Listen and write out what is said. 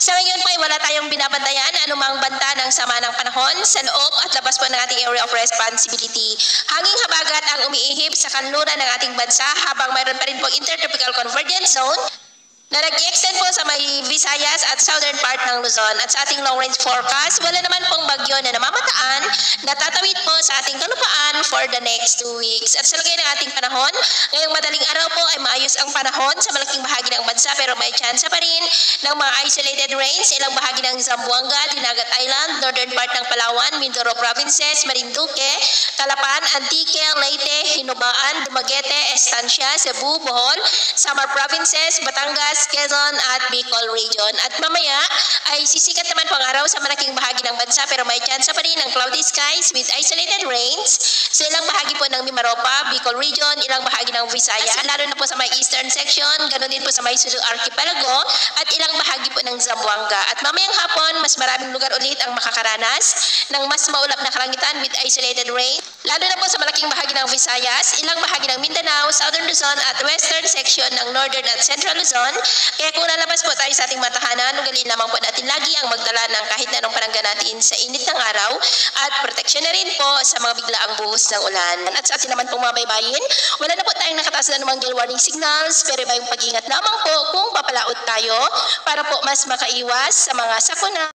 Sa ngayon po ay wala tayong binabantayan anumang banta ng sama ng panahon sa loob at labas po ng ating area of responsibility. Hanging habagat ang umiihip sa kanluran ng ating bansa habang mayroon pa rin po intertropical convergence zone na nag-extend po sa may Visayas at southern part ng Luzon. At sa ating long-range forecast, wala naman pong bagyo na namamataan na tatawid po sa ating kalupaan for the next 2 weeks. At sa lagay ng ating panahon, ngayong madaling araw po ay maayos ang panahon sa malaking bahagi ng bansa pero may tsansa pa rin ng mga isolated rains sa ilang bahagi ng Zamboanga, Dinagat Island, northern part ng Palawan, Mindoro Provinces, Marinduque, Calapan, Antique, Leyte, Hinubaan, Dumaguete, Estancia, Cebu, Bohol, Samar Provinces, Batangas, Quezon at Bicol Region. At mamaya ay sisikat naman po ang araw sa malaking bahagi ng bansa pero may chance pa rin ng cloudy skies with isolated rains sa ilang bahagi po ng Mimaropa, Bicol Region, ilang bahagi ng Visayas, lalo na po sa may eastern section, ganoon din po sa may Sulu Archipelago at ilang bahagi po ng Zamboanga. At mamayang hapon, mas maraming lugar ulit ang makakaranas ng mas maulap na kalangitan with isolated rain, lalo na po sa malaking bahagi ng Visayas, ilang bahagi ng Mindanao, southern Luzon at western section ng northern at central Luzon. Kaya kung lalabas po tayo sa ating matahanan, ugalin lamang po natin lagi ang magdala ng kahit na anong panangga natin sa init ng araw at proteksyon na rin po sa mga biglaang buhos ng ulan. At sa atin naman pong mga baybayin, wala na po tayong nakataas na namang gale warning signals pero may pag-ingat lamang po kung papalaot tayo para po mas makaiwas sa mga sakuna.